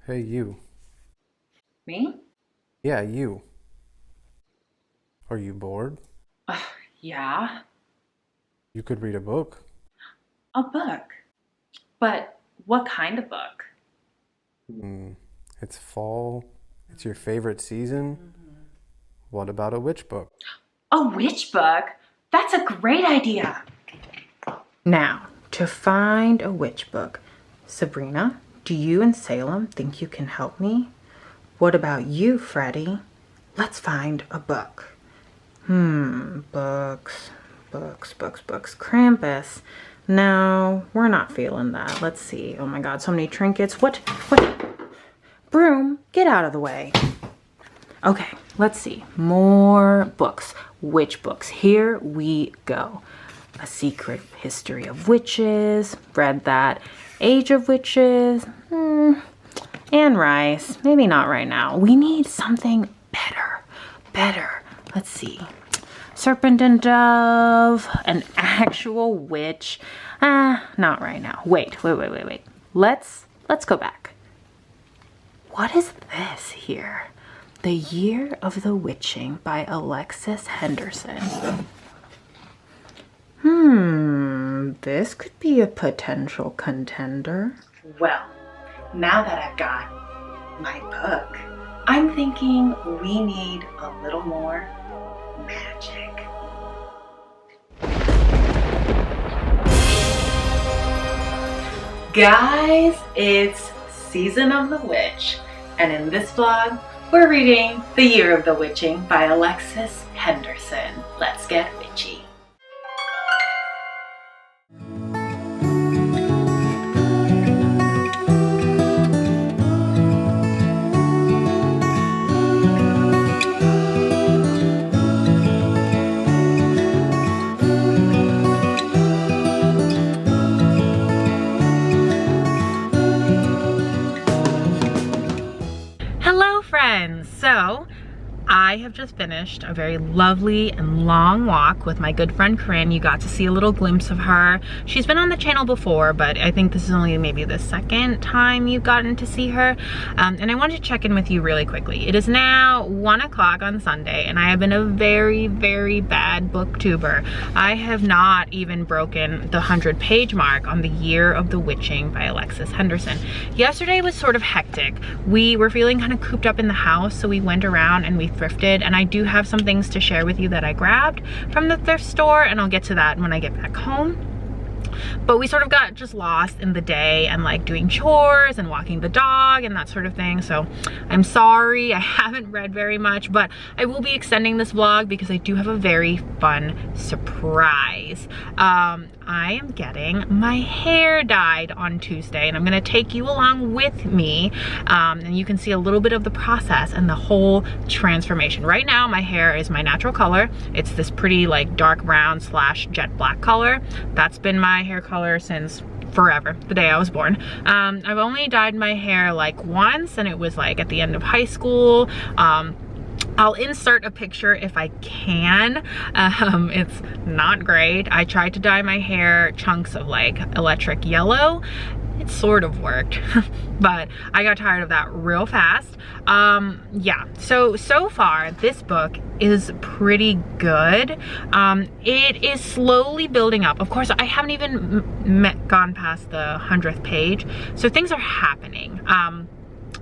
Hey, you. Me? Yeah, you. Are you bored? Uh, yeah, You could read a book. a book. But what kind of book? Hmm. It's fall. It's your favorite season. What about a witch book? A witch book? That's a great idea. Now, to find a witch book. Sabrina, do you and Salem think you can help me? What about you, Freddie? Let's find a book. Books, books. Krampus. No, we're not feeling that. Let's see. Oh my god, so many trinkets. What? Broom, get out of the way. Okay, let's see. More books. Witch books. Here we go. A Secret History of Witches. Read that. Age of Witches. Anne Rice. Maybe not right now. We need something better. Better. Let's see. Serpent and Dove. An actual witch. Not right now. Wait. Let's go back. What is this here? The Year of the Witching by Alexis Henderson. This could be a potential contender. Well, now that I've got my book, I'm thinking we need a little more magic. Guys, it's Season of the Witch, and in this vlog, we're reading The Year of the Witching by Alexis Henderson. Let's get witchy. Hello friends! So I have just finished a very lovely and long walk with my good friend Corinne. You got to see a little glimpse of her. She's been on the channel before, but I think this is only maybe the second time you've gotten to see her. And I wanted to check in with you really quickly. It is now 1 o'clock on Sunday, and I have been a very bad booktuber. I have not even broken the 100-page mark on The Year of the Witching by Alexis Henderson. Yesterday was sort of hectic. We were feeling kind of cooped up in the house, so we went around and we thrifted, and I do have some things to share with you that I grabbed from the thrift store, and I'll get to that when I get back home. But we sort of got just lost in the day and like doing chores and walking the dog and that sort of thing. So I'm sorry I haven't read very much, but I will be extending this vlog because I do have a very fun surprise. I am getting my hair dyed on Tuesday, and I'm gonna take you along with me, and you can see a little bit of the process and the whole transformation. Right now my hair is my natural color. It's this pretty like dark brown / jet black color. That's been my hair color since forever, the day I was born. I've only dyed my hair like once, and it was like at the end of high school. I'll insert a picture if I can. It's not great. I tried to dye my hair chunks of like electric yellow. It sort of worked, but I got tired of that real fast. Yeah, so far this book is pretty good. It is slowly building up. Of course, I haven't even gone past the 100th page, so things are happening.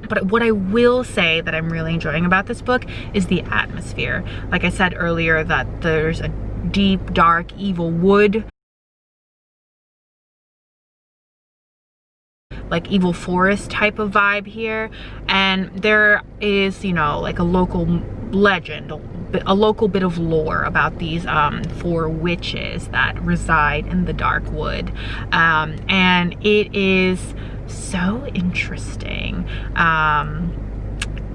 But what I will say that I'm really enjoying about this book is the atmosphere. Like I said earlier, that there's a deep, dark, evil wood, like evil forest type of vibe here. And there is, you know, like a local legend, a local bit of lore about these 4 witches that reside in the dark wood. And it is so interesting.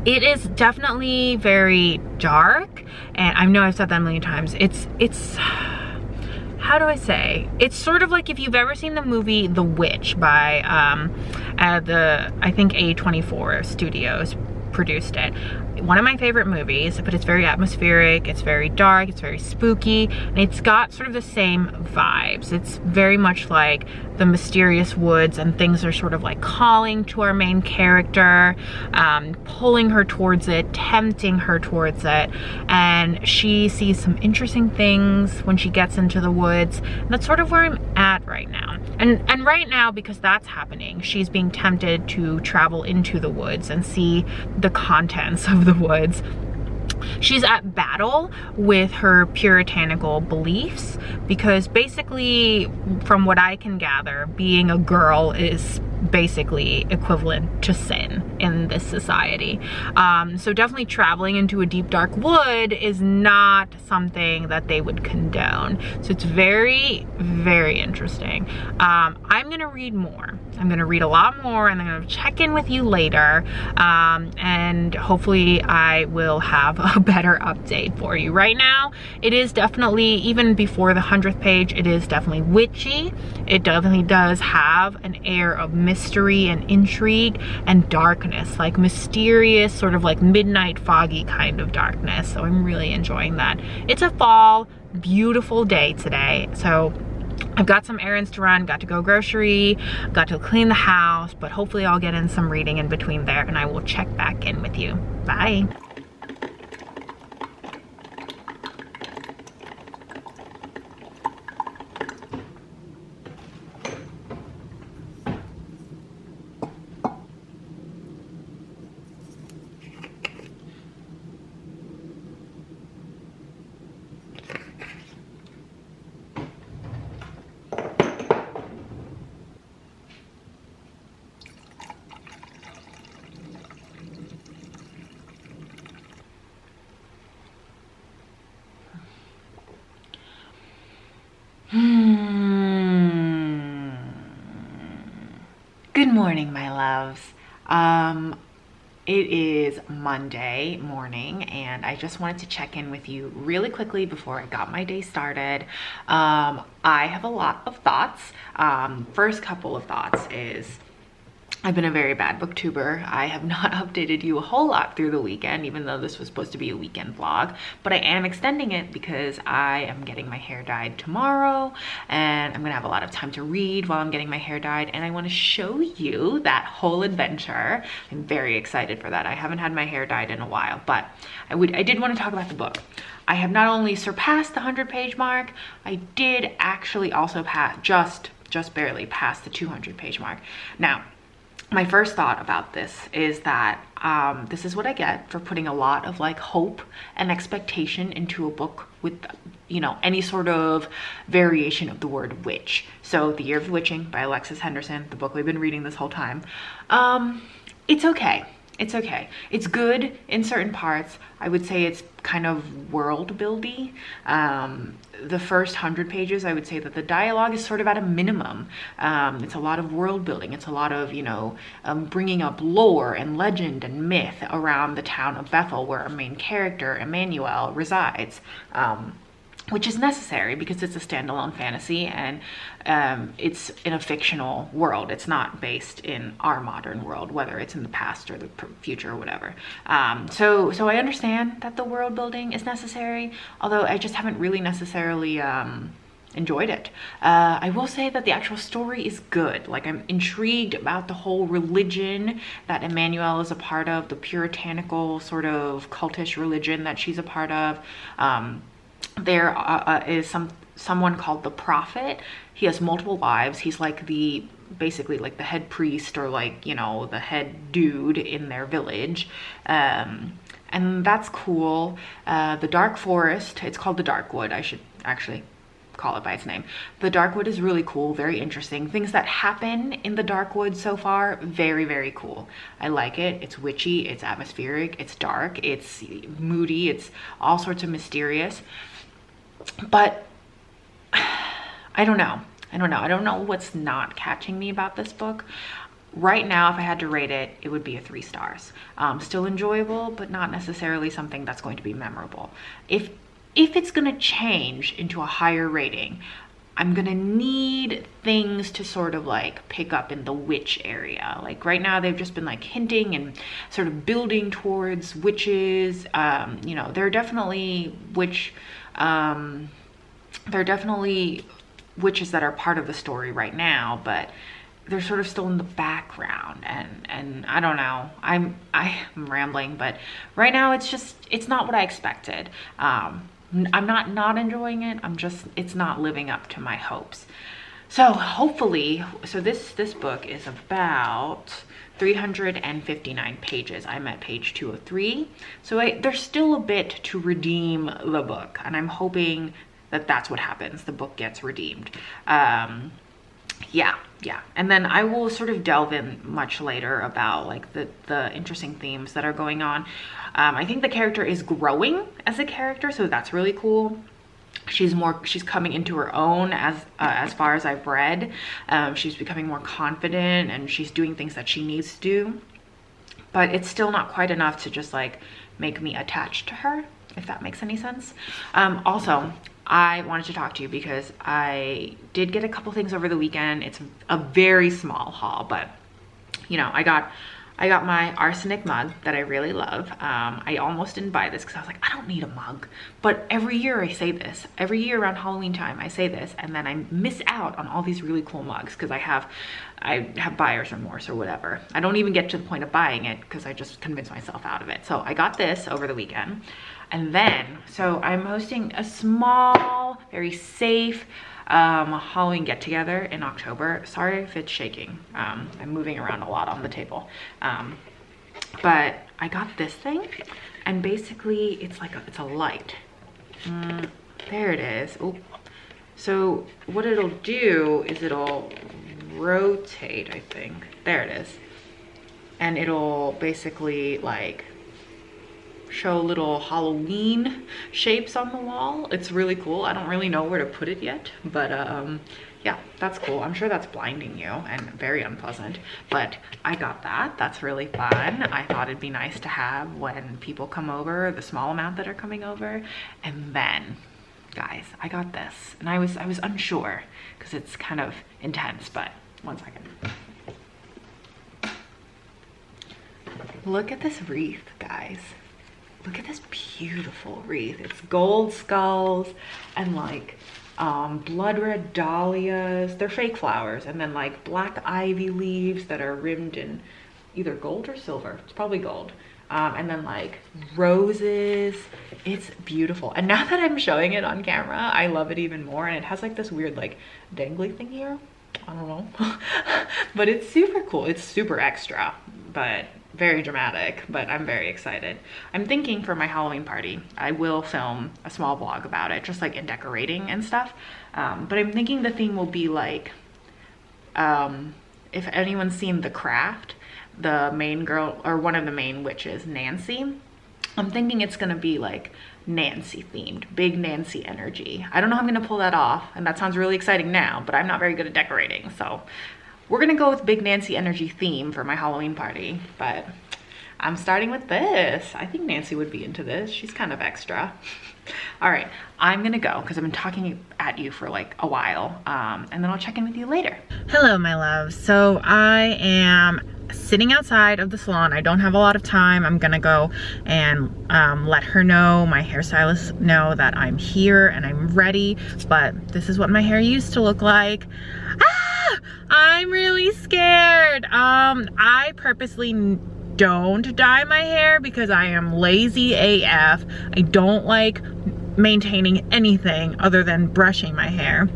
It is definitely very dark, and I know I've said that a million times. It's how do I say? It's sort of like if you've ever seen the movie The Witch by I think A24 Studios. produced it. One of my favorite movies, but it's very atmospheric, it's very dark, it's very spooky, and it's got sort of the same vibes. It's very much like the mysterious woods, and things are sort of like calling to our main character, pulling her towards it, tempting her towards it, and she sees some interesting things when she gets into the woods. And that's sort of where I'm at right now. And right now, because that's happening, she's being tempted to travel into the woods and see the contents of the woods. She's at battle with her puritanical beliefs, because basically, from what I can gather, being a girl is basically equivalent to sin in this society. So definitely traveling into a deep dark wood is not something that they would condone. So it's very, very interesting. I'm gonna read more. I'm gonna read a lot more, and I'm gonna check in with you later, and hopefully I will have a better update for you. Right now, it is definitely, even before the 100th page, it is definitely witchy. It definitely does have an air of mystery and intrigue and darkness, like mysterious, sort of like midnight foggy kind of darkness. So I'm really enjoying that. It's a fall, beautiful day today. So I've got some errands to run, got to go grocery, got to clean the house, but hopefully I'll get in some reading in between there, and I will check back in with you. Bye. Good morning, my loves. It is Monday morning, and I just wanted to check in with you really quickly before I got my day started. I have a lot of thoughts. First couple of thoughts is, I've been a very bad booktuber. I have not updated you a whole lot through the weekend, even though this was supposed to be a weekend vlog, but I am extending it because I am getting my hair dyed tomorrow, and I'm gonna have a lot of time to read while I'm getting my hair dyed, and I wanna show you that whole adventure. I'm very excited for that. I haven't had my hair dyed in a while, but I did wanna talk about the book. I have not only surpassed the 100-page mark, I did actually also just barely pass the 200-page mark. Now, my first thought about this is that this is what I get for putting a lot of like hope and expectation into a book with, you know, any sort of variation of the word witch. So The Year of Witching by Alexis Henderson, the book we've been reading this whole time. It's okay. It's okay. It's good in certain parts. I would say it's kind of world buildy. The first 100 pages, I would say that the dialogue is sort of at a minimum. It's a lot of world building. It's a lot of, you know, bringing up lore and legend and myth around the town of Bethel, where our main character, Emmanuel, resides. Which is necessary because it's a standalone fantasy, and it's in a fictional world. It's not based in our modern world, whether it's in the past or the future or whatever. So I understand that the world building is necessary, although I just haven't really necessarily enjoyed it. I will say that the actual story is good. Like, I'm intrigued about the whole religion that Emmanuel is a part of, the puritanical sort of cultish religion that she's a part of. There is someone called the Prophet. He has multiple wives. He's like basically like the head priest, or like, you know, the head dude in their village. And that's cool. The Dark Forest, it's called the Darkwood. I should actually call it by its name. The Darkwood is really cool, very interesting. Things that happen in the Darkwood so far, very, very cool. I like it. It's witchy, it's atmospheric, it's dark, it's moody, it's all sorts of mysterious. But I don't know. I don't know what's not catching me about this book. Right now, if I had to rate it, it would be a 3 stars. Still enjoyable, but not necessarily something that's going to be memorable. If it's going to change into a higher rating, I'm gonna need things to sort of like pick up in the witch area. Like right now they've just been like hinting and sort of building towards witches. You know, there are definitely witches that are part of the story right now, but they're sort of still in the background, and I don't know, I'm rambling, but right now it's not what I expected. I'm not enjoying it. It's not living up to my hopes. So hopefully, this book is about 359 pages. I'm at page 203. So there's still a bit to redeem the book, and I'm hoping that that's what happens. The book gets redeemed. Yeah. And then I will sort of delve in much later about like the interesting themes that are going on. I think the character is growing as a character, so that's really cool. She's coming into her own as far as I've read. She's becoming more confident, and she's doing things that she needs to do. But it's still not quite enough to just like make me attached to her, if that makes any sense. Also, I wanted to talk to you because I did get a couple things over the weekend. It's a very small haul, but you know, I got my arsenic mug that I really love. I almost didn't buy this because I was like, I don't need a mug. But every year I say this. Every year around Halloween time I say this, and then I miss out on all these really cool mugs because I have buyer's remorse or whatever. I don't even get to the point of buying it because I just convince myself out of it. So I got this over the weekend. And then, so I'm hosting a small, very safe Halloween get together in October. Sorry if it's shaking. I'm moving around a lot on the table. But I got this thing, and basically it's like it's a light. There it is. Ooh. So what it'll do is it'll rotate, I think. There it is. And it'll basically like show little Halloween shapes on the wall. It's really cool. I don't really know where to put it yet, but yeah, that's cool. I'm sure that's blinding you and very unpleasant, but I got that. That's really fun. I thought it'd be nice to have when people come over, the small amount that are coming over. And then, guys, I got this, and I was unsure because it's kind of intense, but one second. Look at this wreath, guys. Look at this beautiful wreath. It's gold skulls and like blood red dahlias. They're fake flowers, and then like black ivy leaves that are rimmed in either gold or silver. It's probably gold. And then like roses. It's beautiful. And now that I'm showing it on camera, I love it even more. And it has like this weird like dangly thing here. I don't know. But it's super cool. It's super extra, but very dramatic, but I'm very excited. I'm thinking for my Halloween party, I will film a small vlog about it, just like in decorating and stuff. But I'm thinking the theme will be like, if anyone's seen The Craft, the main girl, or one of the main witches, Nancy, I'm thinking it's gonna be like Nancy themed, big Nancy energy. I don't know how I'm gonna pull that off, and that sounds really exciting now, but I'm not very good at decorating, so we're gonna go with big Nancy energy theme for my Halloween party. But I'm starting with this. I think Nancy would be into this. She's kind of extra. All right, I'm gonna go because I've been talking at you for like a while, and then I'll check in with you later. Hello, my love. So I am sitting outside of the salon. I don't have a lot of time. I'm gonna go and let her know, my hairstylist know, that I'm here and I'm ready, but this is what my hair used to look like. I'm really scared. I purposely don't dye my hair because I am lazy AF. I don't like maintaining anything other than brushing my hair.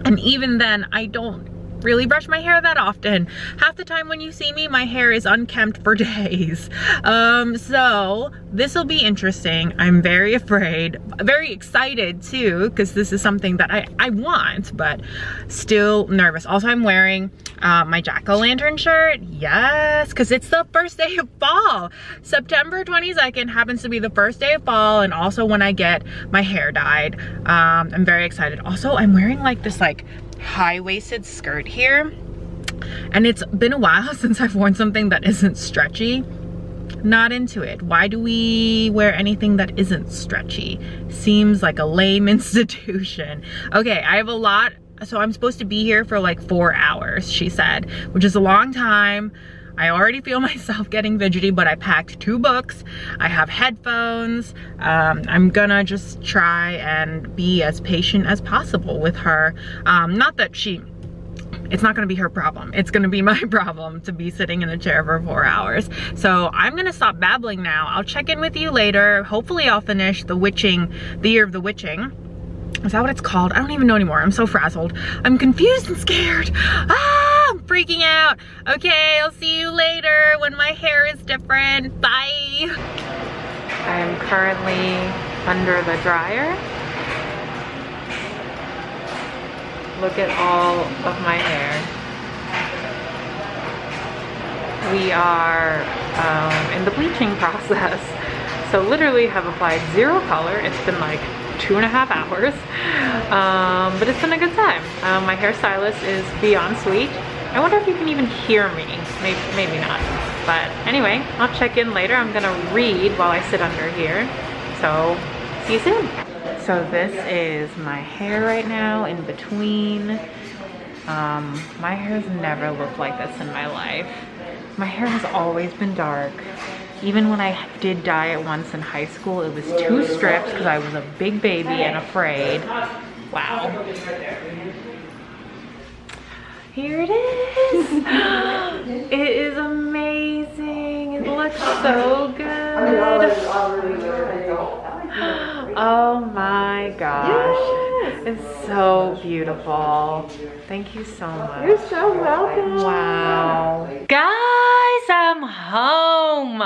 And even then, I don't really brush my hair that often. Half the time when you see me, my hair is unkempt for days. So this will be interesting. I'm very afraid, very excited too, because this is something that I want, but still nervous. Also, I'm wearing my jack-o'-lantern shirt. Yes, because it's the first day of fall. September 22nd happens to be the first day of fall, and also when I get my hair dyed. I'm very excited. Also, I'm wearing like this like high-waisted skirt here, and it's been a while since I've worn something that isn't stretchy. Not into it. Why do we wear anything that isn't stretchy? Seems like a lame institution. Okay, I have a lot So I'm supposed to be here for like 4 hours, she said, which is a long time. I already feel myself getting fidgety, but I packed 2 books. I have headphones. I'm gonna just try and be as patient as possible with her. Not that it's not gonna be her problem. It's gonna be my problem to be sitting in a chair for 4 hours. So I'm gonna stop babbling now. I'll check in with you later. Hopefully I'll finish The Year of the Witching. Is that what it's called? I don't even know anymore. I'm so frazzled. I'm confused and scared. Ah, I'm freaking out. Okay, I'll see you later when my hair is different. Bye. I am currently under the dryer. Look at all of my hair. We are in the bleaching process. So literally have applied 0 color. It's been like 2.5 hours, but it's been a good time. My hairstylist is beyond sweet. I wonder if you can even hear me. Maybe not. But anyway, I'll check in later. I'm gonna read while I sit under here. So see you soon. So this is my hair right now in between. My hair has never looked like this in my life. My hair has always been dark. Even when I did dye it once in high school, it was 2 strips because I was a big baby and afraid. Wow. Here it is. It is amazing. It looks so good. Oh my gosh. It's so beautiful. Thank you so much. You're so welcome. Wow. Guys, I'm home.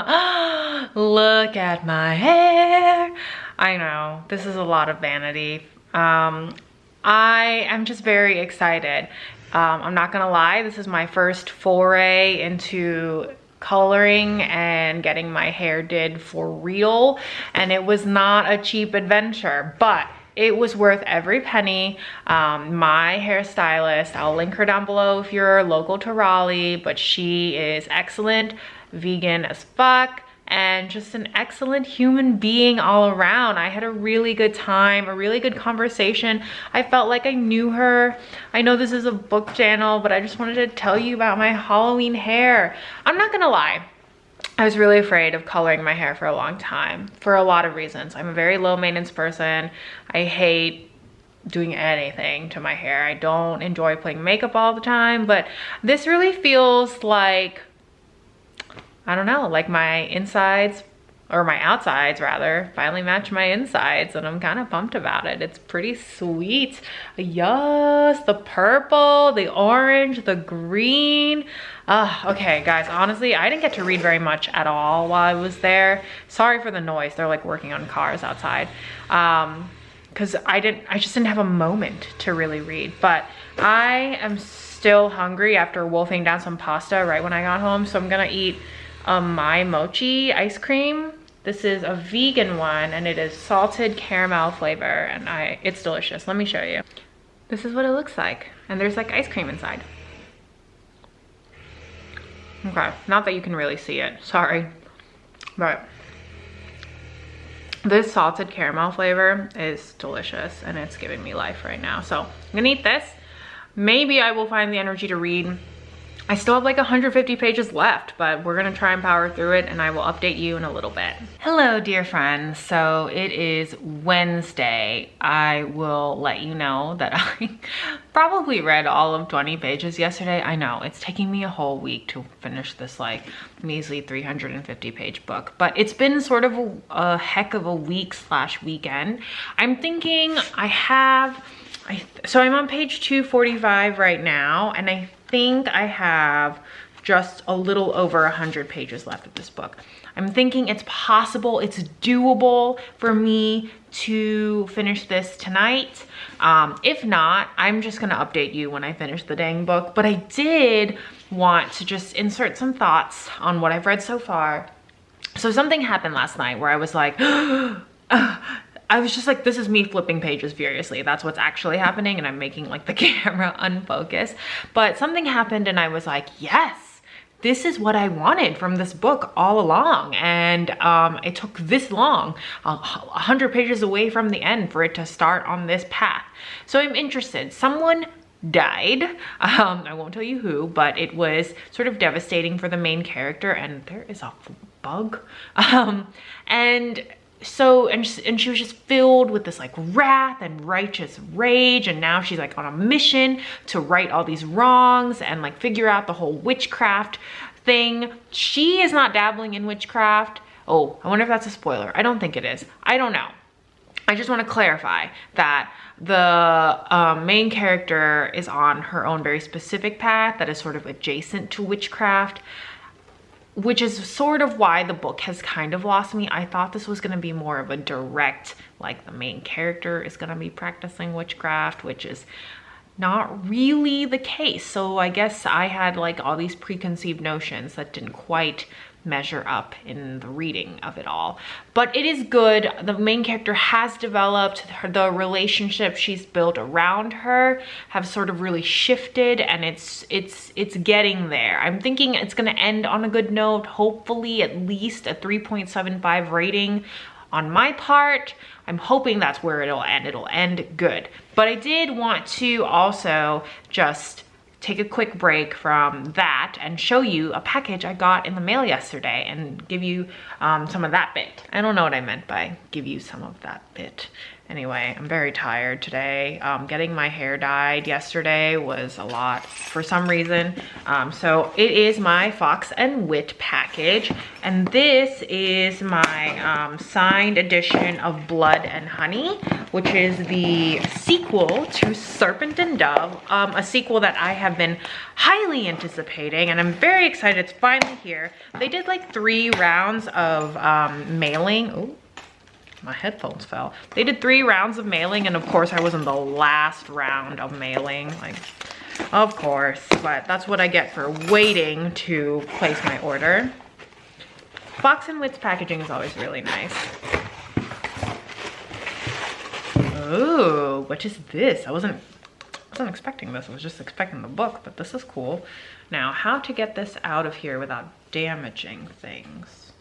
Look at my hair. I know, this is a lot of vanity. I am just very excited. I'm not gonna lie, this is my first foray into coloring and getting my hair did for real, and it was not a cheap adventure, but it was worth every penny. My hairstylist, I'll link her down below if you're local to Raleigh, but she is excellent, vegan as fuck, and just an excellent human being all around. I had a really good time, a really good conversation. I felt like I knew her. I know this is a book channel, but I just wanted to tell you about my Halloween hair. I'm not gonna lie, I was really afraid of coloring my hair for a long time for a lot of reasons. I'm a very low maintenance person. I hate doing anything to my hair. I don't enjoy putting makeup all the time, but this really feels like, I don't know, like my insides, or my outsides rather, finally match my insides, and I'm kind of pumped about it. It's pretty sweet. Yes, the purple, the orange, the green. Okay guys, honestly, I didn't get to read very much at all while I was there. Sorry for the noise, they're like working on cars outside. Cause I just didn't have a moment to really read, but I am still hungry after wolfing down some pasta right when I got home. So I'm gonna eat my mochi ice cream. This is a vegan one and it is salted caramel flavor, and it's delicious. Let me show you. This is what it looks like, and there's like ice cream inside. Okay, not that you can really see it, sorry, but this salted caramel flavor is delicious and it's giving me life right now. So I'm gonna eat this. Maybe I will find the energy to read. I still have like 150 pages left, but we're gonna try and power through it, and I will update you in a little bit. Hello, dear friends. So it is Wednesday. I will let you know that I probably read all of 20 pages yesterday. I know, it's taking me a whole week to finish this like measly 350 page book, but it's been sort of a heck of a week / weekend. I'm thinking so I'm on page 245 right now, and I think I have just a little over 100 pages left of this book. I'm thinking it's possible, it's doable for me to finish this tonight. If not, I'm just gonna update you when I finish the dang book, but I did want to just insert some thoughts on what I've read so far. So something happened last night where I was like, I was just like, this is me flipping pages furiously. That's what's actually happening, and I'm making like the camera unfocus. But something happened and I was like, yes, this is what I wanted from this book all along. And it took this long, 100 pages away from the end, for it to start on this path. So I'm interested. Someone died. I won't tell you who, but it was sort of devastating for the main character, and there is a bug. And she was just filled with this like wrath and righteous rage, and now she's like on a mission to right all these wrongs and like figure out the whole witchcraft thing. She is not dabbling in witchcraft. Oh, I wonder if that's a spoiler. I don't think it is. I don't know. I just want to clarify that the main character is on her own very specific path that is sort of adjacent to witchcraft, which is sort of why the book has kind of lost me. I thought this was going to be more of a direct, like the main character is going to be practicing witchcraft, which is not really the case. So I guess I had like all these preconceived notions that didn't quite measure up in the reading of it all. But it is good. The main character has developed. The relationship she's built around her have sort of really shifted, and it's getting there. I'm thinking it's going to end on a good note, hopefully at least a 3.75 rating on my part. I'm hoping that's where it'll end. It'll end good. But I did want to also just take a quick break from that and show you a package I got in the mail yesterday and give you some of that bit. I don't know what I meant by give you some of that bit. Anyway, I'm very tired today. Getting my hair dyed yesterday was a lot for some reason. So it is my Fox and Wit package. And this is my signed edition of Blood and Honey, which is the sequel to Serpent and Dove, a sequel that I have been highly anticipating, and I'm very excited it's finally here. They did like 3 rounds of mailing. Oh, my headphones fell. They did 3 rounds of mailing, and of course I was in the last round of mailing, like, of course, but that's what I get for waiting to place my order. Fox and Wit's packaging is always really nice. Oh, what is this? I wasn't expecting this. I was just expecting the book, but this is cool. Now, how to get this out of here without damaging things?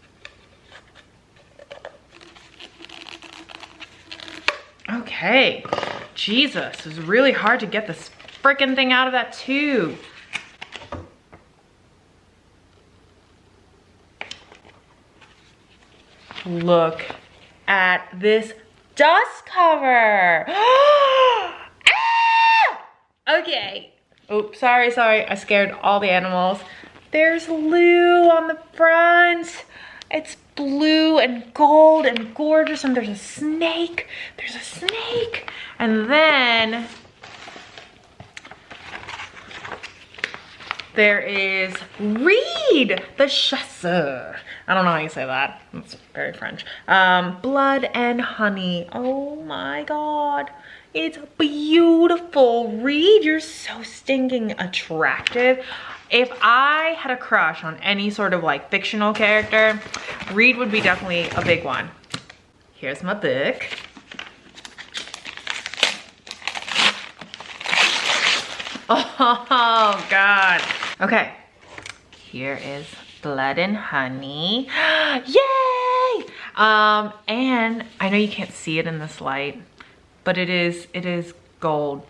Okay, Jesus, it was really hard to get this freaking thing out of that tube. Look at this dust cover. Ah! Okay. Oops, sorry. I scared all the animals. There's Lou on the front. It's blue and gold and gorgeous, and there's a snake. There's a snake. And then there is Reed, the chasseur. I don't know how you say that. It's very French. Blood and Honey. Oh my God. It's beautiful. Reed, you're so stinking attractive. If I had a crush on any sort of like fictional character, Reed would be definitely a big one. Here's my book. Oh God. Okay, here is Blood and Honey. Yay! And I know you can't see it in this light, but it is gold.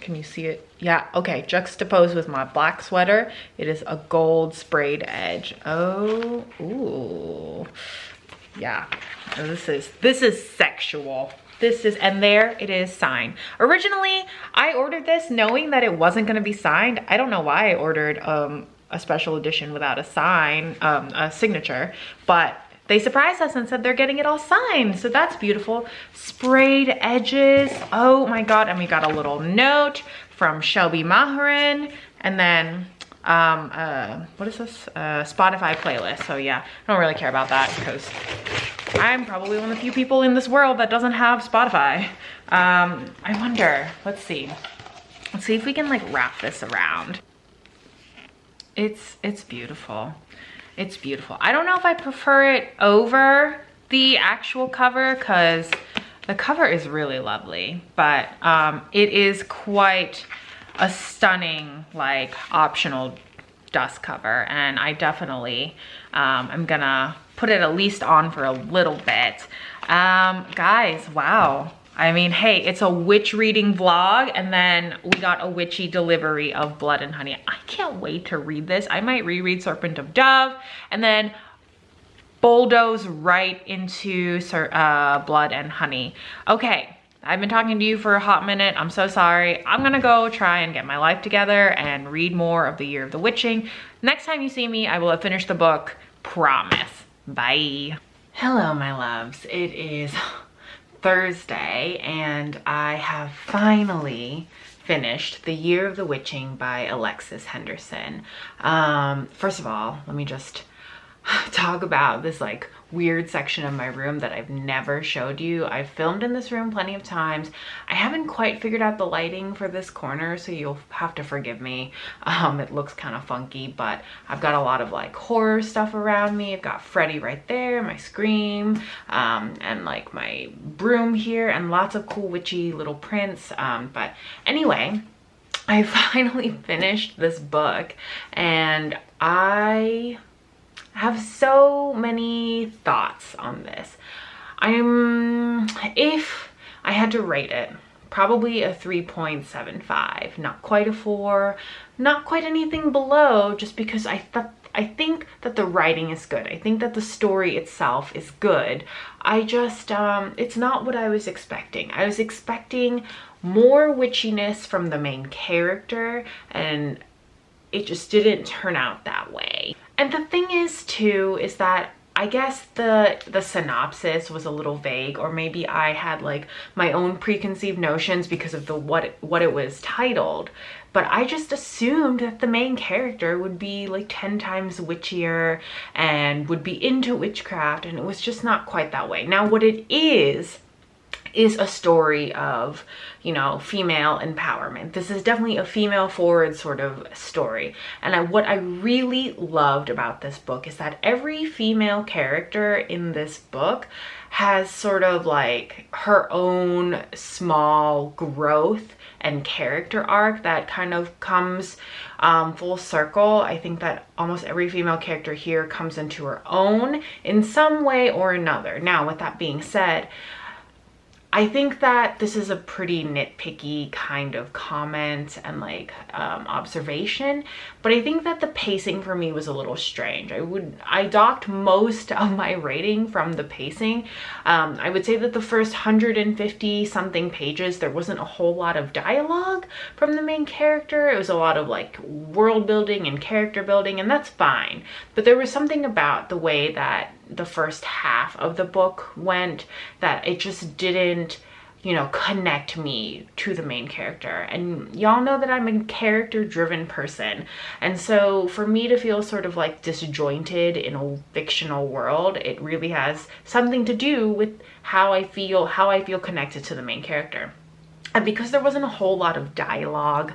Can you see it? Yeah, okay, juxtaposed with my black sweater, it is a gold sprayed edge. Oh, ooh. Yeah, this is sexual. And there it is signed. Originally, I ordered this knowing that it wasn't gonna be signed. I don't know why I ordered a special edition without a sign, a signature, but they surprised us and said they're getting it all signed. So that's beautiful. Sprayed edges. Oh my God. And we got a little note from Shelby Maharin. And then, what is this? Spotify playlist. So yeah, I don't really care about that because I'm probably one of the few people in this world that doesn't have Spotify. I wonder, let's see. Let's see if we can like wrap this around. It's beautiful. It's beautiful. I don't know if I prefer it over the actual cover because the cover is really lovely, but it is quite a stunning, like, optional dust cover, and I definitely am gonna put it at least on for a little bit. Guys, wow. I mean, hey, it's a witch reading vlog, and then we got a witchy delivery of Blood and Honey. I can't wait to read this. I might reread Serpent of Dove and then bulldoze right into Blood and Honey. Okay, I've been talking to you for a hot minute. I'm so sorry. I'm gonna go try and get my life together and read more of The Year of the Witching. Next time you see me, I will have finished the book. Promise. Bye. Hello, my loves. It is Thursday, and I have finally finished The Year of the Witching by Alexis Henderson. First of all, let me just talk about this like weird section of my room that I've never showed you. I've filmed in this room plenty of times. I haven't quite figured out the lighting for this corner, so you'll have to forgive me. It looks kind of funky, but I've got a lot of like horror stuff around me. I've got Freddy right there, my Scream, and like my broom here, and lots of cool witchy little prints. But anyway, I finally finished this book, and I have so many thoughts on this. If I had to rate it, probably a 3.75, not quite a 4, not quite anything below, just because I think that the writing is good. I think that the story itself is good. I just, it's not what I was expecting. I was expecting more witchiness from the main character, and it just didn't turn out that way. And the thing is too, is that I guess the synopsis was a little vague, or maybe I had like my own preconceived notions because of what it was titled. But I just assumed that the main character would be like 10 times witchier and would be into witchcraft, and it was just not quite that way. Now what it is a story of, you know, female empowerment. This is definitely a female forward sort of story. And what I really loved about this book is that every female character in this book has sort of like her own small growth and character arc that kind of comes full circle. I think that almost every female character here comes into her own in some way or another. Now, with that being said, I think that this is a pretty nitpicky kind of comment and like observation, but I think that the pacing for me was a little strange. I docked most of my rating from the pacing. I would say that the first 150 something pages, there wasn't a whole lot of dialogue from the main character. It was a lot of like world building and character building, and that's fine. But there was something about the way that the first half of the book went that it just didn't, you know, connect me to the main character. And y'all know that I'm a character driven person, and so for me to feel sort of like disjointed in a fictional world, it really has something to do with how I feel connected to the main character. And because there wasn't a whole lot of dialogue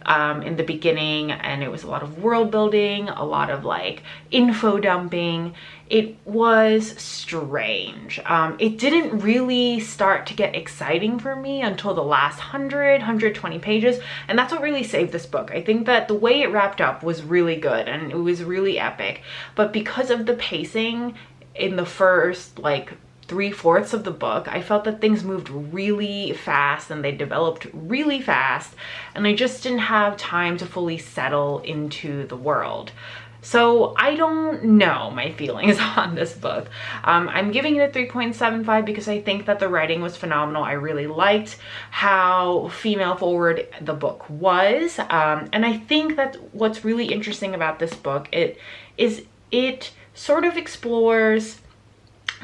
in the beginning, and it was a lot of world building, a lot of like info dumping, it was strange. It didn't really start to get exciting for me until the last 120 pages, and that's what really saved this book. I think that the way it wrapped up was really good, and it was really epic, but because of the pacing in the first like 3/4 of the book, I felt that things moved really fast and they developed really fast, and I just didn't have time to fully settle into the world. So I don't know my feelings on this book. I'm giving it a 3.75 because I think that the writing was phenomenal. I really liked how female forward the book was. And I think that what's really interesting about this book, it sort of explores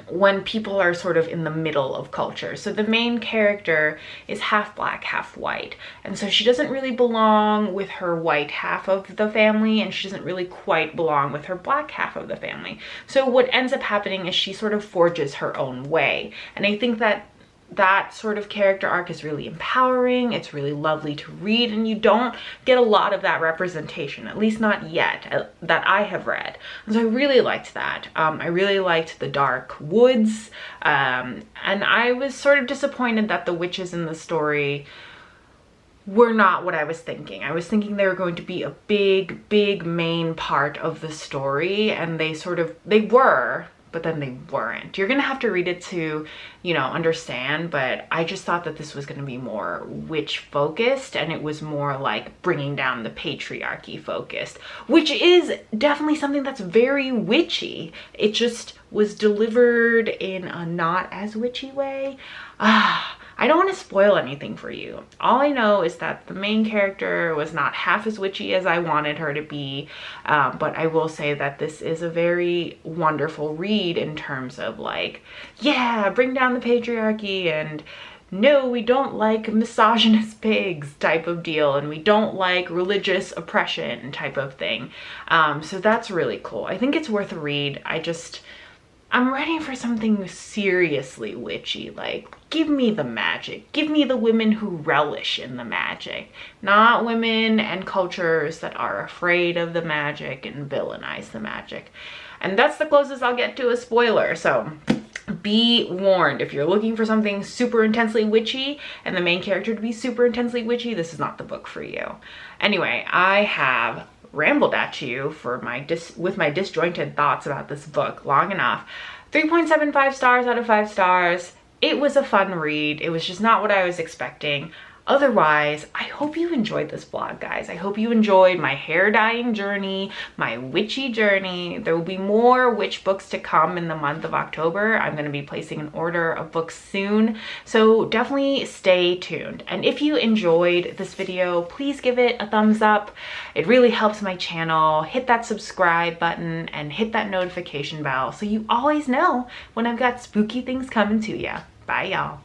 when people are sort of in the middle of culture. So the main character is half black, half white. And so she doesn't really belong with her white half of the family, and she doesn't really quite belong with her black half of the family. So what ends up happening is she sort of forges her own way. And I think that that sort of character arc is really empowering. It's really lovely to read, and you don't get a lot of that representation, at least not yet, that I have read. And so I really liked that. I really liked the dark woods, and I was sort of disappointed that the witches in the story were not what I was thinking. I was thinking they were going to be a big main part of the story, and they were, but then they weren't. You're gonna have to read it to, you know, understand, but I just thought that this was gonna be more witch focused, and it was more like bringing down the patriarchy focused, which is definitely something that's very witchy. It just was delivered in a not as witchy way. I don't want to spoil anything for you. All I know is that the main character was not half as witchy as I wanted her to be, but I will say that this is a very wonderful read in terms of like, yeah, bring down the patriarchy, and no, we don't like misogynist pigs type of deal, and we don't like religious oppression type of thing. So that's really cool. I think it's worth a read. I'm ready for something seriously witchy. Like, give me the magic. Give me the women who relish in the magic, not women and cultures that are afraid of the magic and villainize the magic. And that's the closest I'll get to a spoiler. So be warned, if you're looking for something super intensely witchy and the main character to be super intensely witchy, this is not the book for you. Anyway, I have rambled at you for with my disjointed thoughts about this book long enough. 3.75 stars out of 5 stars. It was a fun read. It was just not what I was expecting. Otherwise, I hope you enjoyed this vlog, guys. I hope you enjoyed my hair dyeing journey, my witchy journey. There will be more witch books to come in the month of October. I'm going to be placing an order of books soon, so definitely stay tuned. And if you enjoyed this video, please give it a thumbs up. It really helps my channel. Hit that subscribe button and hit that notification bell so you always know when I've got spooky things coming to you. Bye, y'all.